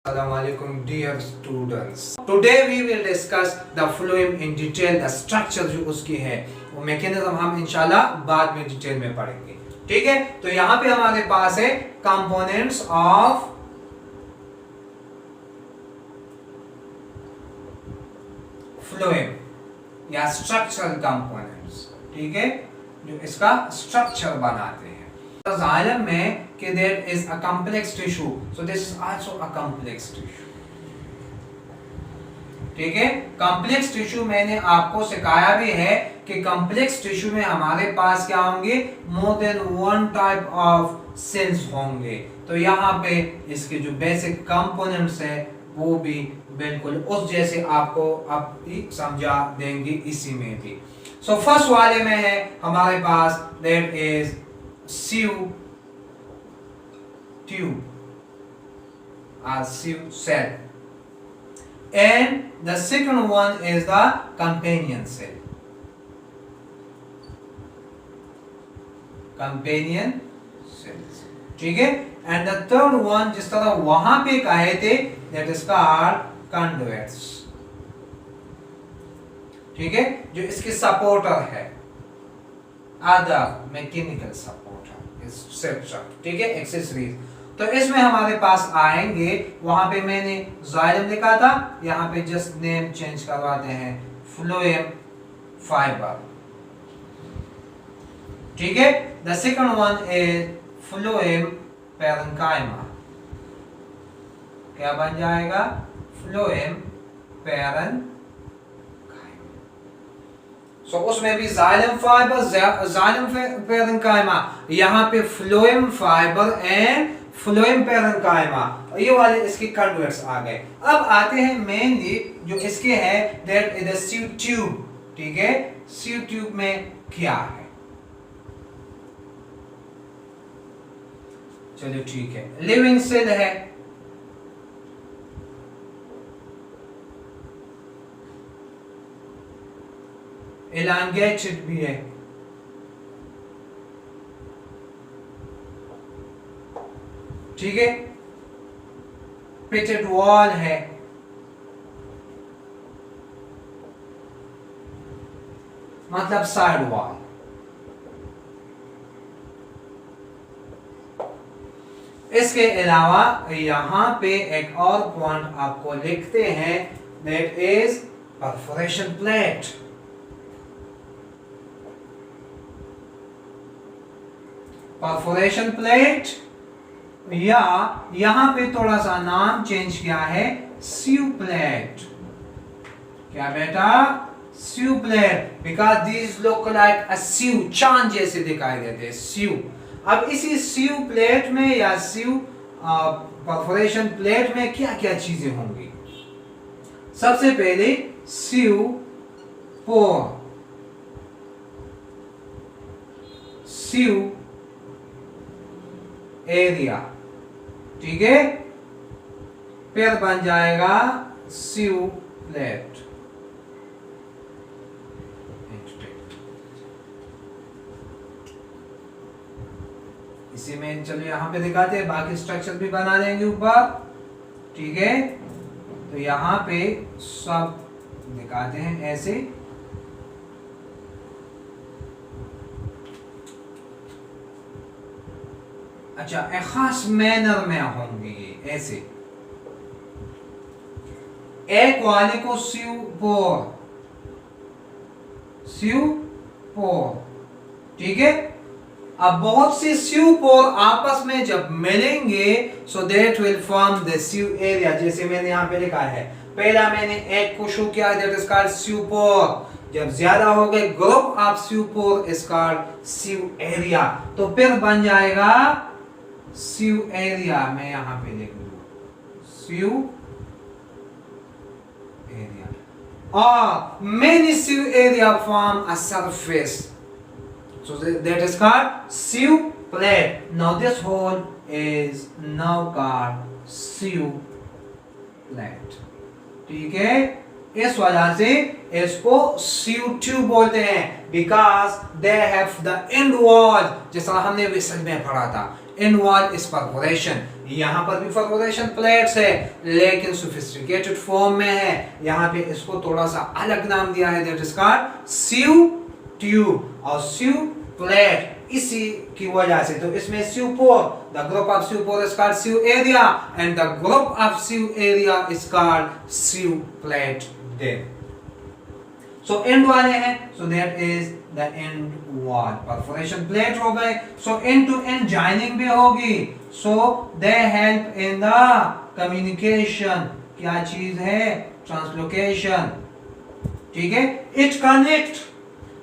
Assalamualaikum dear students. Today we will discuss the phloem in detail. The structure जो उसकी है वो mechanism हम इंशाल्लाह बाद में डिटेल में पढ़ेंगे. ठीक है, तो यहाँ पे हमारे पास है कंपोनेंट्स ऑफ phloem या स्ट्रक्चरल कंपोनेंट्स. ठीक है, जो इसका स्ट्रक्चर बनाते हैं. Xylem में कि there is a complex tissue, so this is also a complex tissue. ठीक है, complex tissue मैंने आपको सिखाया भी है कि complex tissue में हमारे पास क्या होंगे, more than one type of cells होंगे. तो यहाँ पे इसके जो basic components है वो भी बिल्कुल उस जैसे आपको अब समझा देंगे इसी में भी. So first वाले में है हमारे पास there is sieve tube or sieve cell, and the second one is the companion cell. Companion cells. ठीक है, and the third one जिस तरह वहां पे कहे थे that is called conduits. ठीक है, जो इसके सपोर्टर है, अदर मैकेनिकल सपोर्टर एक्सेट्रा. ठीक है, एक्सेसरीज. तो इसमें हमारे पास आएंगे, वहां पे मैंने जाइलम लिखा था, यहाँ पे जस्ट नेम चेंज करवाते हैं, फ्लोएम फाइबर. ठीक है, the second one is phloem parenchyma. क्या बन जाएगा, फ्लोएम पैरेन्काइमा. सो उसमें भी जाइलम फाइबर, जाइलम पैरेन्काइमा, यहाँ पे phloem fibre and phloem parenchyma. ये वाले इसके कंडक्ट्स आ गए. अब आते हैं मेनली जो इसके है that is the sieve tube. ठीक है, सिव ट्यूब में क्या है, चलिए ठीक है. लिविंग सेल है, elongated भी है, ठीक है. पिटेड वॉल है, मतलब साइड वॉल. इसके अलावा यहां पे एक और पॉइंट आपको लिखते हैं that is perforation plate. Perforation plate, या यहां पे थोड़ा सा नाम चेंज किया है, सिव प्लेट. क्या बेटा, sieve plate, because these look like a sieve, चांद जैसे दिखाई देते हैं, सिव. अब इसी सिव प्लेट में या सिव परफोरेशन प्लेट में क्या क्या चीजें होंगी. सबसे पहले सिव पोर, सिव एरिया. ठीक है, फिर बन जाएगा सिव प्लेट. इसी में चलिए यहां पे दिखाते हैं, बाकी स्ट्रक्चर भी बना लेंगे ऊपर. ठीक है, तो यहां पे सब दिखाते हैं ऐसे. अच्छा, एक खास मैनर में होंगे ये ऐसे. एक वाले को सिव पोर, सिव पोर. ठीक है, अब बहुत सी सिव पोर आपस में जब मिलेंगे so that will form the sieve area. जैसे मैंने यहाँ पे लिखा है, पहला मैंने एक को शो किया that is called sieve pore. जब ज्यादा हो गए group of sieve pore is called sieve area. तो फिर बन जाएगा सिव एरिया. मैं यहां पे लिख दूं सिव एरिया. और many sieve area form a surface, so that is called sieve plate. Now this hole is now called sieve plate. ठीक है, इस वजह से इसको CO2 बोलते हैं, because they have the end wall, जैसा हमने विसल में पढ़ा था, एंड वॉल इज परफोरेशन। यहाँ पर भी परफोरेशन प्लेट्स है लेकिन सोफिस्टिकेटेड फॉर्म में है। यहाँ पे इसको थोड़ा सा अलग नाम दिया है, that is called sieve tube और सिव प्लेट, इसी की वजह से। तो इसमें sieve pore, the group of sieve pore is called sieve area and the group of sieve area is called sieve plate there. So end वाले हैं, so that is the end wall. Perforation plate हो गए, so end to end joining भी होगी, so they help in the communication. क्या चीज है? Translocation. ठीक है, इट कनेक्ट,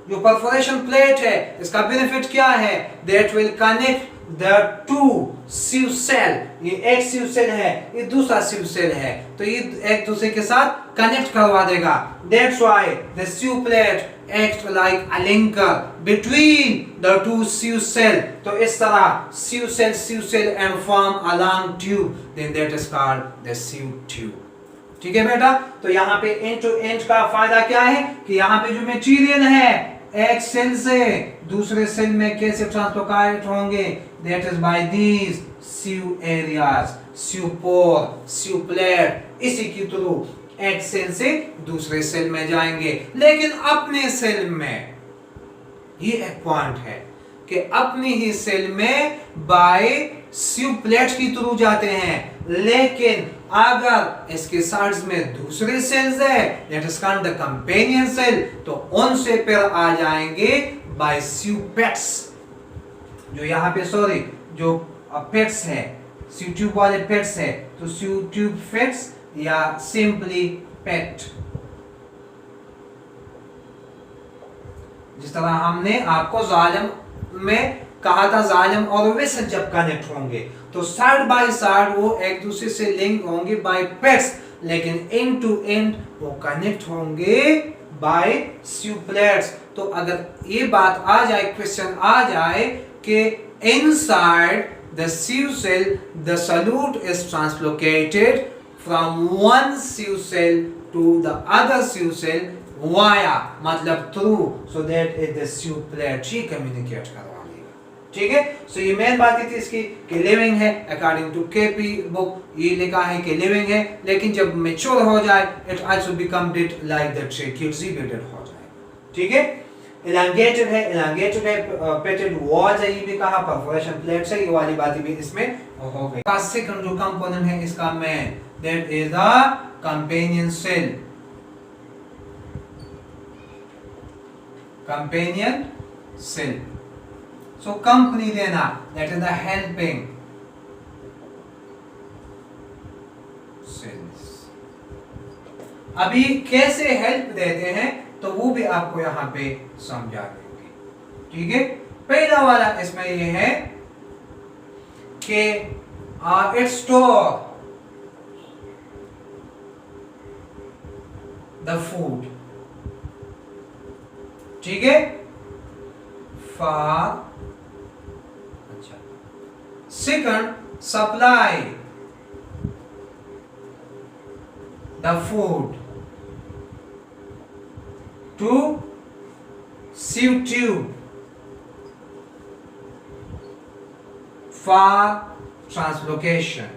जो परफोरेशन प्लेट है इसका बेनिफिट क्या है? That will connect the two sieve cell. ये एक सिव सेल है, ये दूसरा सिव सेल है, तो ये एक दूसरे के साथ कनेक्ट करवा देगा। That's why the sieve plate act like a linker between the two sieve cell. तो इस तरह sieve cell and form a long tube, then that is called the sieve tube. ठीक है बेटा, तो यहाँ पे एंड टू एंड का फायदा क्या है कि यहाँ पे जो मटेरियल है एक सेल से दूसरे सेल में कैसे ट्रांसलोकेट होंगे? That is by these sieve areas, sieve pore, sieve plate, इसी के थ्रू एक सेल से दूसरे सेल में जाएंगे। लेकिन अपने सेल में ये एक पॉइंट है कि अपनी ही सेल में बाय सिव प्लेट की थ्रू जाते हैं, लेकिन अगर इसके साइड्स में दूसरे सेल्स है that is called the companion cell, तो उनसे फिर आ जाएंगे बाय सिव पेट्स। जो यहाँ पे सॉरी जो पेट्स है, सिव ट्यूब वाले पेट्स है, तो सिव ट्यूब पेट्स या सिंपली पेट। जिस तरह हमने आपको जालिम में कहा था, जालिम और विसल जब कनेक्ट होंगे तो साइड बाय साइड वो एक दूसरे से लिंक होंगे बाय पेट्स, लेकिन एंड टू एंड वो कनेक्ट होंगे बाय सिव प्लेट्स। तो अगर ये बात आ जाए, क्वेश्चन आ जाए कि inside the sieve cell the solute is translocated from one sieve cell to the other sieve cell via, मतलब through, so that is the sieve plate ही कम्युनिकेट करवा लेगा। ठीक है, सो ये मेन बात थी इसकी कि लिविंग है, अकॉर्डिंग टू केपी बुक ये लिखा है कि लिविंग है, लेकिन जब मैच्योर हो जाए it also become dead like the tracheae भी डेड हो जाएगा। ठीक है, elongated है, पेटेड वॉल्स है, ये भी कहा, परफोरेशन प्लेट्स है, ये वाली बातें भी इसमें हो गई। का सेकंड जो कंपोनेंट है इसका main, that is the companion cell. Companion cell, so company देना, that is the helping cells. अभी कैसे हेल्प देते हैं तो वो भी आपको यहां पे समझा देंगे। ठीक है, पहला वाला इसमें ये है कि इट स्टोर द फूड। ठीक है, फॉर अच्छा। Second, supply the food to sieve tube for translocation.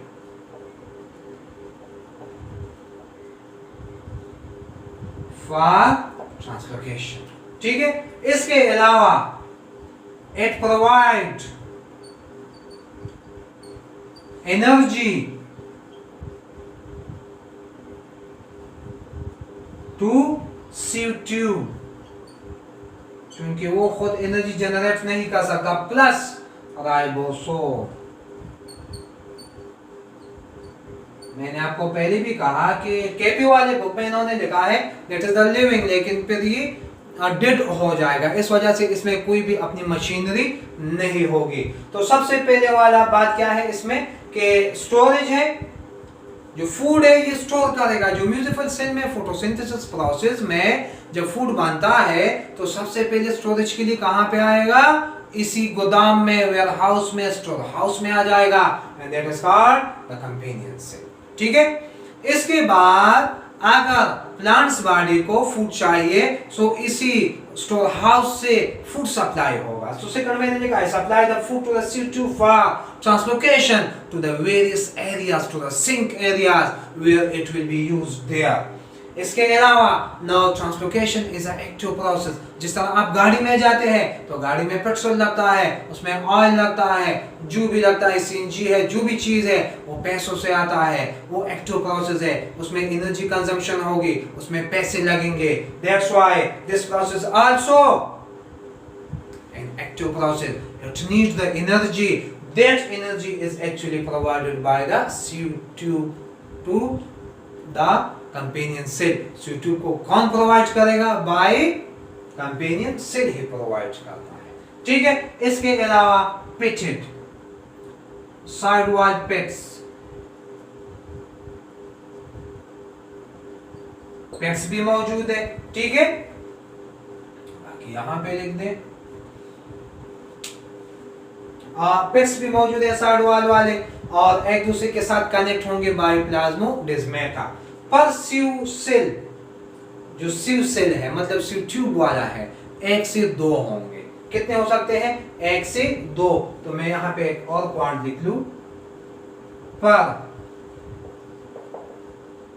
ठीक है, इसके अलावा it provide energy to sieve tube, क्योंकि वो खुद एनर्जी जनरेट नहीं कर सकता, प्लस राइबोसोम। मैंने आपको पहले भी कहा कि केपी वाले बुक में इन्होंने लिखा है दैट इज द लिविंग, लेकिन फिर ये डेड हो जाएगा, इस वजह से इसमें कोई भी अपनी मशीनरी नहीं होगी। तो सबसे पहले वाला बात क्या है इसमें कि स्टोरेज है, जो फूड है ये स्टोर करेगा। जो म्यूसिफल सेल में फोटोसिंथेसिस प्रोसेस में जब फूड बनता है तो सबसे पहले स्टोरेज के लिए कहां पे आएगा? इसी गोदाम में, वेयर हाउस में, स्टोर हाउस में आ जाएगा, and that is called the companion cell. ठीक है, इसके बाद अगर प्लांट्स बॉडी को फूड चाहिए सो इसी स्टोर हाउस से फूड सप्लाई होगा। सो सेकंड मैंने लिखा है supply the food to the CO2 for translocation to the various areas to the sink areas where it will be used there. इसके अलावा now translocation is a active process. जिस तरह आप गाड़ी में जाते हैं तो गाड़ी में पेट्रोल लगता है, उसमें ऑयल लगता है, जो भी लगता है CNG है, जो भी चीज है वो पैसों से आता है, वो एक्टिव प्रोसेस है, उसमें एनर्जी कंजम्पशन होगी, उसमें पैसे लगेंगे। That's why this process also an active process. It needs the energy. That energy is actually provided by the CO2 to the companion cell. CO2 को कौन प्रोवाइड करेगा? बाय कंपेनियन सेल ही provide करता है। ठीक है, इसके अलावा पिटेड साइड वॉल पेट्स भी मौजूद है। ठीक है, बाकी यहां पे लिख दे पेट्स भी मौजूद है साइड वॉल वाले और एक दूसरे के साथ कनेक्ट होंगे बाय प्लाज्मोडेस्माटा। पर सीव सेल जो सीव सेल है मतलब सीव ट्यूब वाला है 1 से 2 होंगे। कितने हो सकते हैं? 1 से 2। तो मैं यहां पे एक और क्वांट लिख लूं, पर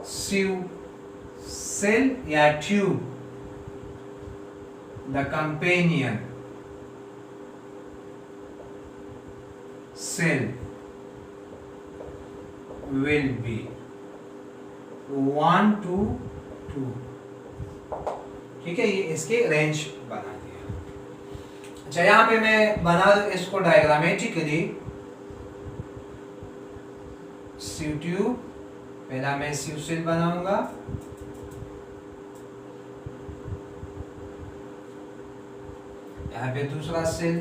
सीव सेल या tube the companion cell will be 1 to 2। ठीक है, ये इसके रेंज बना दिया। अच्छा, यहां पे मैं बना दूं इसको डायग्रामेटिकली। सीव ट्यूब, पहला मैं सीव सेल बनाऊंगा, यहां पे दूसरा सेल।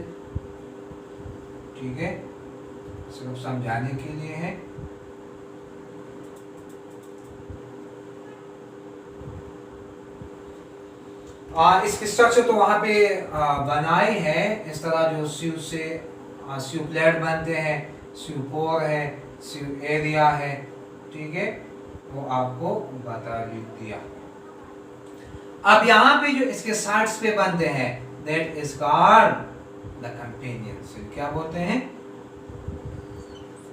ठीक है, सिर्फ समझाने के लिए है। इसकी स्ट्रक्चर तो वहां पे बनाई है इस तरह, जो सीव से सीव प्लेट बनते हैं, सीव कोर है, सीव एरिया है। ठीक है, वो आपको बता दिया। अब यहाँ पे जो इसके साइड्स पे बनते हैं that is called the companion cell. क्या बोलते हैं?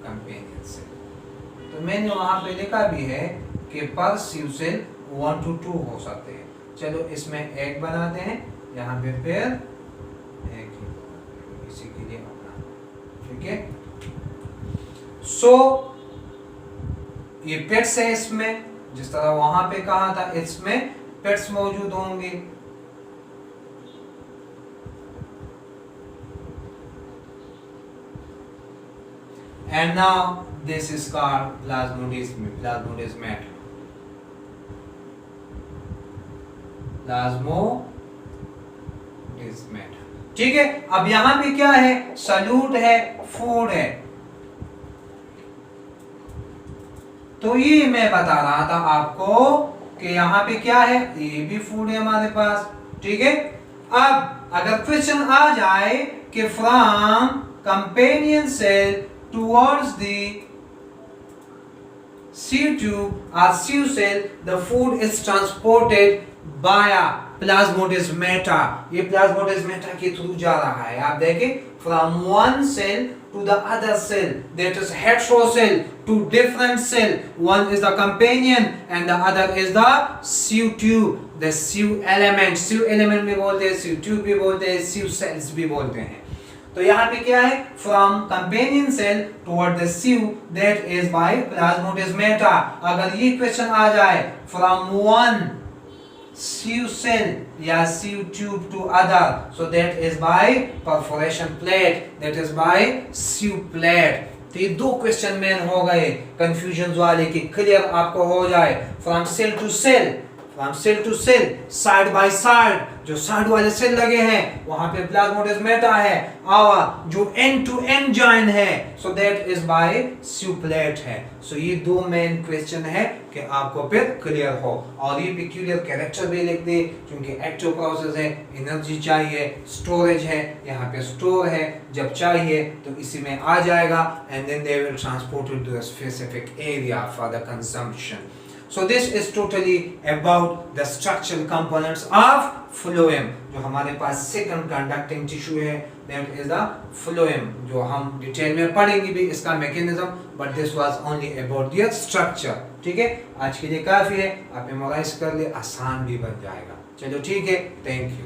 Companion cell. तो मैंने वहां पे लिखा भी है कि पर सीव सेल 1 to 2 हो सकते हैं। चलो इसमें एक बनाते हैं, यहाँ पे फिर एक ही इसी के लिए अपना। ठीक है, सो ये पेट्स है इसमें, जिस तरह वहां पे कहा था इसमें पेट्स मौजूद होंगे। And now this is called plasmodesmata. Plasmodesmata. ठीक है, अब यहां पे क्या है? सल्यूट है, फूड है। तो ये मैं बता रहा था आपको कि यहां पे क्या है, ये भी फूड है हमारे पास। ठीक है, अब अगर क्वेश्चन आ जाए कि from companion cell towards the CO2 or CO cell, the food is transported via plasmodesmata. ये प्लाज्मोडेस्माटा के थ्रू जा रहा है। आप देखें, from one cell to the other cell, that is heterocell to different cell. One is the companion and the other is the CO tube, the CO element। CO element भी बोलते हैं, CO tube भी बोलते हैं, CO cells भी बोलते हैं। तो यहाँ पे क्या है? From companion cell toward the CO, that is by plasmodesmata. अगर ये क्वेश्चन आ जाए from one CO cell या CO tube to other, so that is by perforation plate, that is by CO plate। तो ये 2 क्वेश्चन मेन हो गए confusion वाले की, क्लियर आपको हो जाए। From cell to cell, from cell to cell, side by side, जो साइड वाले सेल लगे हैं वहां पे प्लाज्मोडेस्माटा है, और जो एंड टू एंड जॉइन है सो that is bye CO plate है। सो ये 2 मेन क्वेश्चन है कि आपको फिर क्लियर हो। और ये पेक्यूलियर कैरेक्टर भी लिख दे, क्योंकि एक्टिव प्रोसेस है, एनर्जी चाहिए, स्टोरेज है, यहाँ पे स्टोर है, जब चाहिए तो इसी में आ जाएगा, and then they will transport to the specific area for the consumption. So this is totally about the structural components of phloem. जो हमारे पास second conducting tissue है, that is the phloem, जो हम डिटेल में पढ़ेंगे भी इसका mechanism, but this was only about the structure. ठीक है, आज के लिए काफी है, आप मेमोराइज कर ले, आसान भी बन जाएगा. चलो ठीक है, थैंक यू.